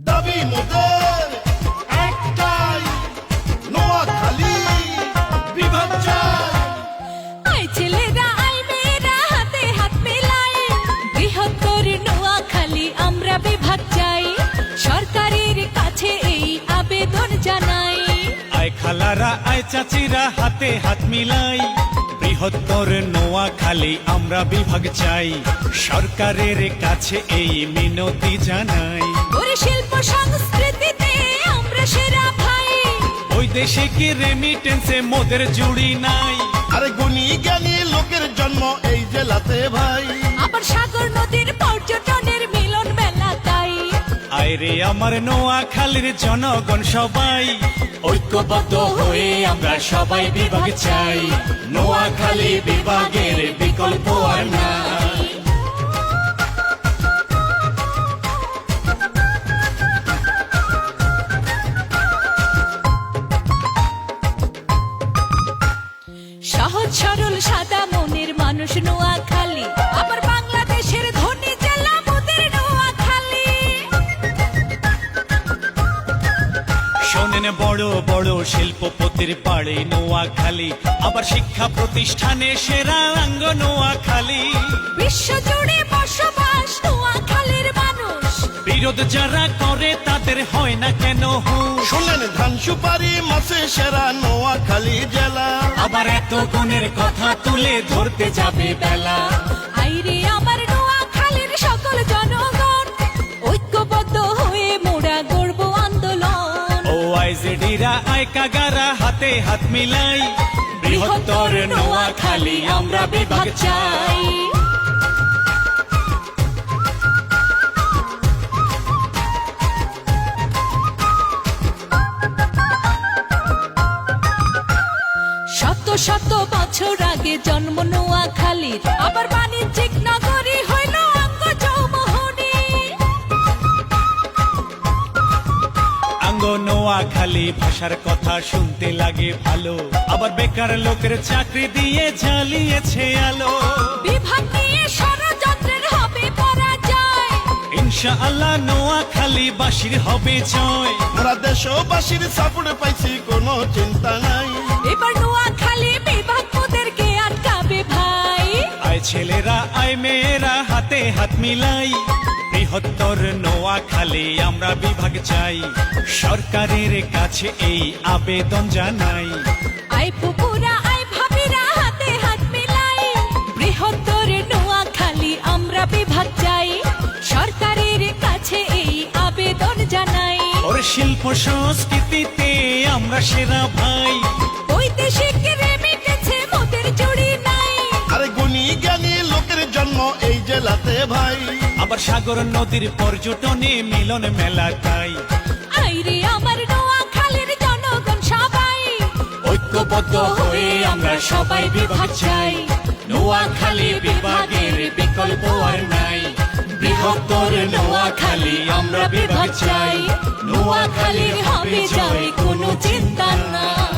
দাবি মোদের একটাই, নোয়াখালী বিভাগ চাই। আই ছেলেরা আই মেয়েরা হাতে হাত মেলাই, বৃহত্তর নোয়াখালী আমরা বিভাগ চাই, সরকারের কাছে এই আবেদন জানাই। আয় খালারা আয় চাচিরা হাতে হাত মিলাই, বৃহত্তর নোয়াখালী আমরা বিভাগ চাই, সরকারের কাছে এই মিনতি জানাই। ওরে শিল্প সংস্কৃতিতে আমরা সেরা ভাই, ওই দেশে কি রেমিটেন্সে মোদের জুড়ি নাই। আরে গুণী জ্ঞানী লোকের জন্ম এই জেলাতে ভাই, আবার সাগর নদীর পর্যটনের মিলন মেলা তাই। আয় রে আমার নোয়াখালীর জনগণ সবাই, ঐক্যবদ্ধ হয়ে আমরা সবাই বিভাগ চাই, নোয়াখালী বিভাগের বিকল্প আর নাই। সহজ সরল সাদা মনের মানুষ নোয়াখালী, আবার বাংলাদেশের ধনী জেলা মোদের নোয়াখালী। শোনেন বড় বড় শিল্পপতির পাড়ে নোয়াখালী, আবার শিক্ষা প্রতিষ্ঠানে সেরা অঙ্গ নোয়াখালী। বিশ্বজুড়ে বসবাস নোয়াখালীর মানুষ, বিরোধ যারা করে তাদের হয় না কেন হুঁশ। শোনেন ধান সুপারি মাসে সেরা নোয়াখালী জেলা। আবার এত গুণের কথা তুলে ধরতে যাবে বেলা। আইরে আমার নোয়াখালীর সকল জনগণ, ঐক্যবদ্ধ হয়ে মোরা গর্ব আন্দোলন। ও আইজেডিরা আয় কাগারা হাতে হাত মিলাই, বৃহত্তর নোয়াখালী আমরা বিভাগ চাই। শত শত বছর আগে জন্ম নোয়াখালীর, আবার বাণিজ্যিক নগরী হইল অঙ্গ চৌমোহনী। আঙ্গ নোয়াখালী ভাষার কথা শুনতে লাগে ভালো, আবার বেকার লোকের চাকরি দিয়ে জ্বালিয়েছে আলো। বিভাগ নিয়ে ষড়যন্ত্রের হবে পরাজয়, ইনশাআল্লাহ নোয়াখালী বাসীর হবে জয়। আমরা দেশবাসীর সাপোর্ট পাইছি, কোনো চিন্তা নাই। এবার নোয়াখালী বিভাগ মোদেরকে আটকাবে ভাই। আয় ছেলেরা আয় মেয়েরা হাতে হাত মিলাই, বৃহত্তর নোয়াখালী আমরা বিভাগ চাই, সরকারের কাছে এই আবেদন জানাই। আই ফুপুরা আই ভাবিরা হাতে হাত মিলাই, বৃহত্তর নোয়াখালী আমরা বিভাগ চাই, সরকারের কাছে এই আবেদন জানাই। ওর শিল্প সংস্কৃতিতে আমরা সেরা ভাই, বৈদেশিক রেমিটেন্সে মোদের জুড়ি নাই। আরে গুণী জ্ঞানী লোকের জন্ম এই জেলাতে ভাই, আবার সাগর নদীর পর্যটনে মিলন মেলা তাই। আইরে আমার নোয়াখালীর জনগণ সবাই, ঐক্যবদ্ধ হয়ে আমরা সবাই বিভাগ চাই, নোয়াখালী বিভাগের বিকল্প আর নাই। বৃহত্তর নোয়াখালী আমরা বিভাগ চাই, নোয়াখালীর হবে জয় কোনো চিন্তা নাই।